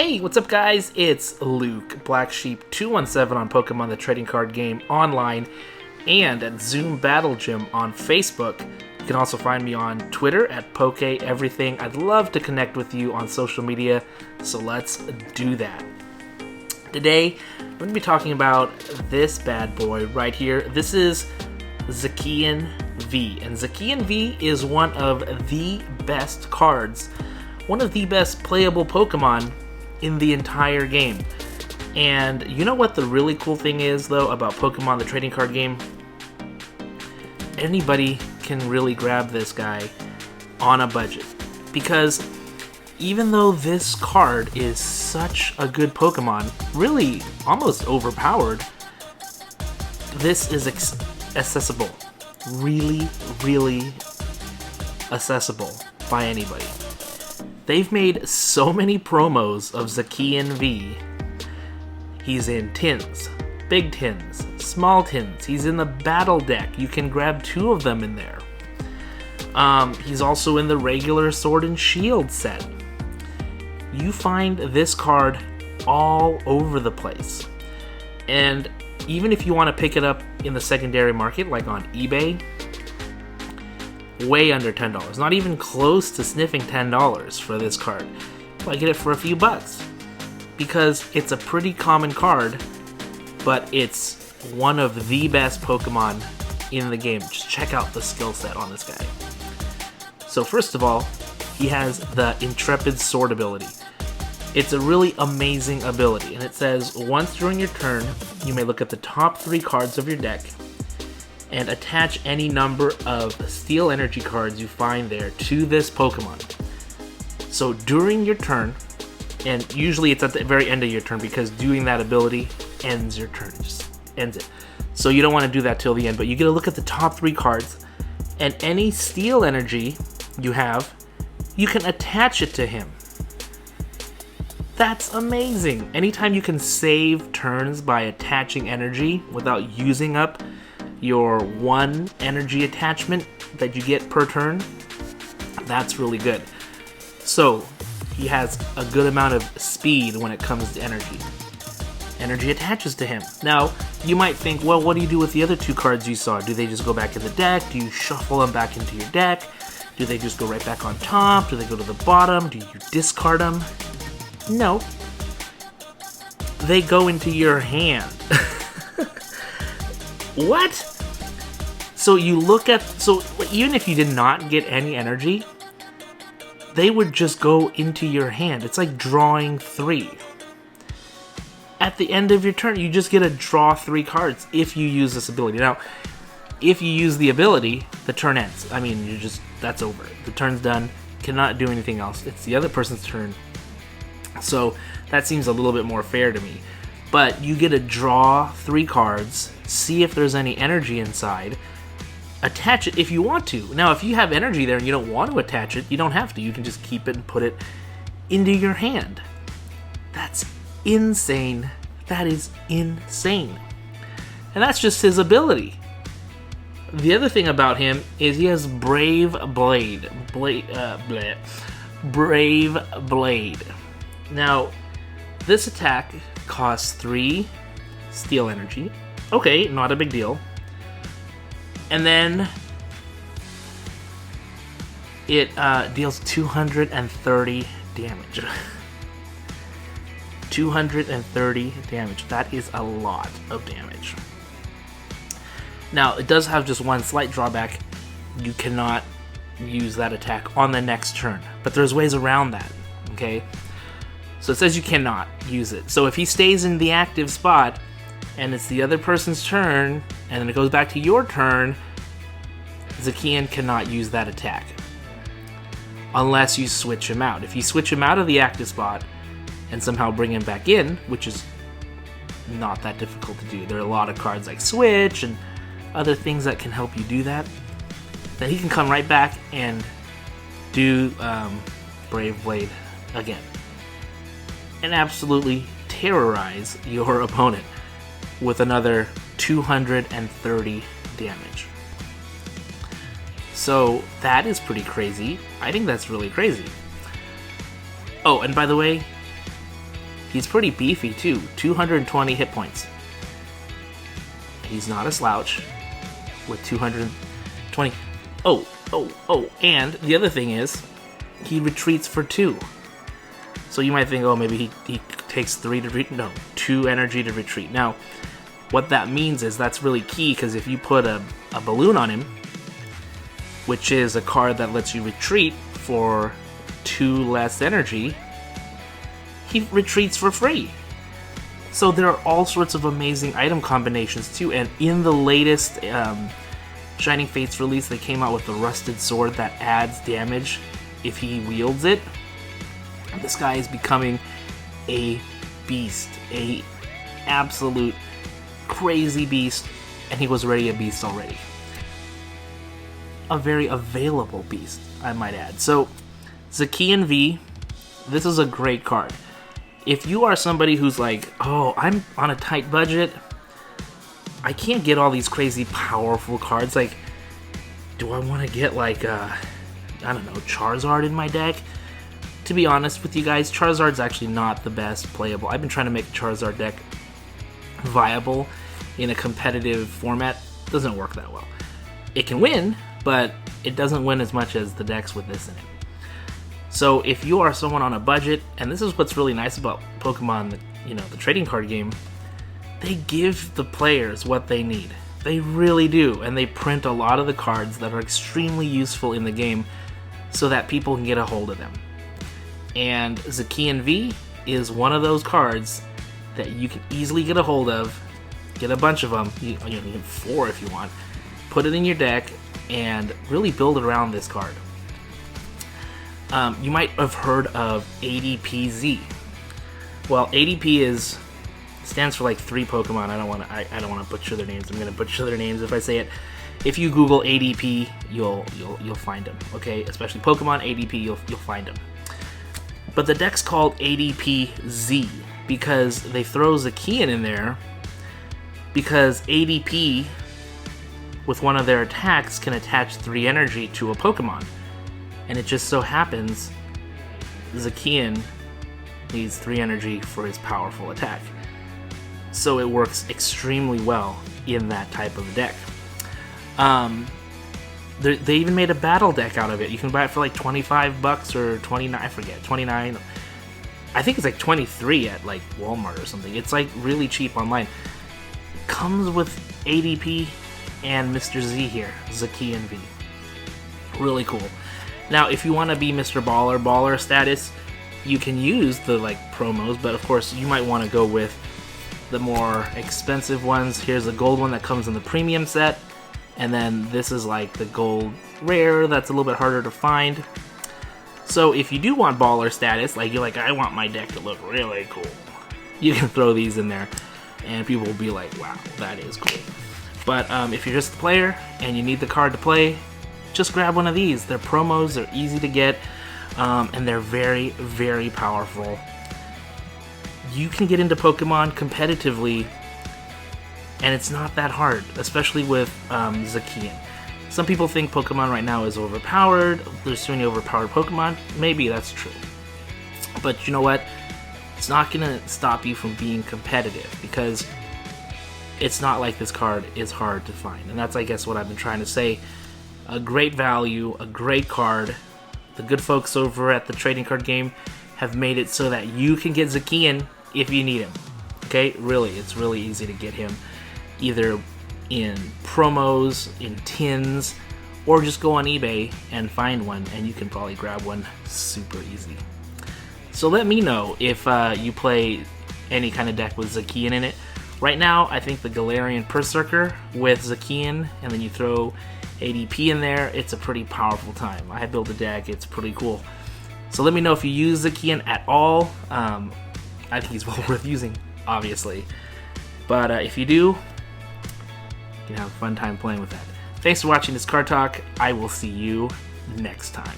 Hey, what's up guys? It's Luke, Black Sheep 217 on Pokemon the Trading Card Game online and at Zoom Battle Gym on Facebook. You can also find me on Twitter at PokeEverything. I'd love to connect with you on social media, so let's do that. Today, I'm going to be talking about this bad boy right here. This is Zacian V, and Zacian V is one of the best cards, one of the best playable Pokemon in the entire game. And you know what the really cool thing is, though, about Pokemon the Trading Card Game? Anybody can really grab this guy on a budget. Because even though this card is such a good Pokemon, really almost overpowered, this is accessible. Really accessible by anybody. They've made so many promos of Zacian V. He's in tins, big tins, small tins. He's in the battle deck. You can grab 2 of them in there. He's also in the regular Sword and Shield set. You find this card all over the place. And even if you want to pick it up in the secondary market, like on eBay, way under $10. Not even close to sniffing $10 for this card. I get it for a few bucks. Because it's a pretty common card, but it's one of the best Pokemon in the game. Just check out the skill set on this guy. So first of all, he has the Intrepid Sword ability. It's a really amazing ability, and it says, once during your turn, you may look at the top 3 cards of your deck and attach any number of Steel Energy cards you find there to this Pokemon. So during your turn, and usually it's at the very end of your turn because doing that ability ends your turn, it just ends it. So you don't want to do that till the end, but you get to look at the top 3 cards, and any Steel Energy you have, you can attach it to him. That's amazing. Anytime you can save turns by attaching energy without using up your 1 energy attachment that you get per turn, that's really good. So he has a good amount of speed when it comes to energy. Energy attaches to him. Now, you might think, well, what do you do with the other 2 cards you saw? Do they just go back in the deck? Do you shuffle them back into your deck? Do they just go right back on top? Do they go to the bottom? Do you discard them? No. They go into your hand. What? So you look at, so even if you did not get any energy, they would just go into your hand. It's like drawing 3. At the end of your turn, you just get to draw 3 cards if you use this ability. Now, if you use the ability, the turn ends. I mean, that's over. The turn's done. Cannot do anything else. It's the other person's turn. So that seems a little bit more fair to me. But you get to draw 3 cards, see if there's any energy inside, attach it if you want to. Now, if you have energy there and you don't want to attach it, you don't have to. You can just keep it and put it into your hand. That's insane. That is insane. And that's just his ability. The other thing about him is he has Brave Blade. Brave Blade. Now, this attack costs 3 Steel Energy. Okay, not a big deal. And then it deals 230 damage. 230 damage. That is a lot of damage. Now, it does have just one slight drawback. You cannot use that attack on the next turn. But there's ways around that, okay? So it says you cannot use it. So if he stays in the active spot, and it's the other person's turn, and then it goes back to your turn, Zacian cannot use that attack. Unless you switch him out. If you switch him out of the active spot, and somehow bring him back in, which is not that difficult to do. There are a lot of cards like Switch, and other things that can help you do that. Then he can come right back and do Brave Blade again. And absolutely terrorize your opponent with another 230 damage. So that is pretty crazy. I think that's really crazy. Oh, and by the way, He's pretty beefy too, 220 hit points. He's not a slouch with 220. Oh, and the other thing is, he retreats for 2. So you might think, oh, maybe he takes 3 to retreat. No, 2 energy to retreat. Now, what that means is that's really key, because if you put a balloon on him, which is a card that lets you retreat for 2 less energy, he retreats for free. So there are all sorts of amazing item combinations too, and in the latest Shining Fates release, they came out with the Rusted Sword that adds damage if he wields it. This guy is becoming a beast, a absolute crazy beast, and he was already a beast already. A very available beast, I might add. So, Zacian V, this is a great card. If you are somebody who's like, oh, I'm on a tight budget, I can't get all these crazy powerful cards, like, do I want to get like, I don't know, Charizard in my deck? To be honest with you guys, Charizard's actually not the best playable. I've been trying to make a Charizard deck viable in a competitive format. Doesn't work that well. It can win, but it doesn't win as much as the decks with this in it. So if you are someone on a budget, and this is what's really nice about Pokemon, the trading card game, they give the players what they need. They really do, and they print a lot of the cards that are extremely useful in the game so that people can get a hold of them. And Zacian V is one of those cards that you can easily get a hold of, get a bunch of them, you can get 4 if you want, put it in your deck, and really build around this card. You might have heard of ADPZ. Well, ADP stands for like 3 Pokemon. I don't want to butcher their names. I'm going to butcher their names if I say it. If you Google ADP, you'll find them. Okay, especially Pokemon ADP, you'll find them. But the deck's called ADPZ because they throw Zacian in there because ADP with one of their attacks can attach 3 energy to a Pokemon. And it just so happens Zacian needs 3 energy for his powerful attack. So it works extremely well in that type of deck. They even made a battle deck out of it. You can buy it for like $25 or 29, I forget, 29. I think it's like 23 at like Walmart or something. It's like really cheap online. Comes with ADP and Mr. Z here, Zacian V. Really cool. Now, if you want to be Mr. Baller status, you can use the like promos, but of course you might want to go with the more expensive ones. Here's a gold one that comes in the premium set, and then this is like the gold rare that's a little bit harder to find. So if you do want baller status, like you're like, I want my deck to look really cool, you can throw these in there and people will be like, wow, that is cool. But if you're just a player and you need the card to play, just grab one of these. They're promos, they're easy to get, and they're very, very powerful. You can get into Pokemon competitively, and it's not that hard, especially with Zacian. Some people think Pokemon right now is overpowered. There's so many overpowered Pokemon. Maybe that's true. But you know what? It's not going to stop you from being competitive, because it's not like this card is hard to find. And that's, I guess, what I've been trying to say. A great value, a great card. The good folks over at the trading card game have made it so that you can get Zacian if you need him. Okay? Really, it's really easy to get him. Either in promos, in tins, or just go on eBay and find one, and you can probably grab one super easy. So let me know if you play any kind of deck with Zacian in it. Right now, I think the Galarian Berserker with Zacian, and then you throw ADP in there, it's a pretty powerful time. I built a deck, it's pretty cool. So let me know if you use Zacian at all. I think he's well worth using, obviously. But if you do, you can have a fun time playing with that. Thanks for watching this Card Talk. I will see you next time.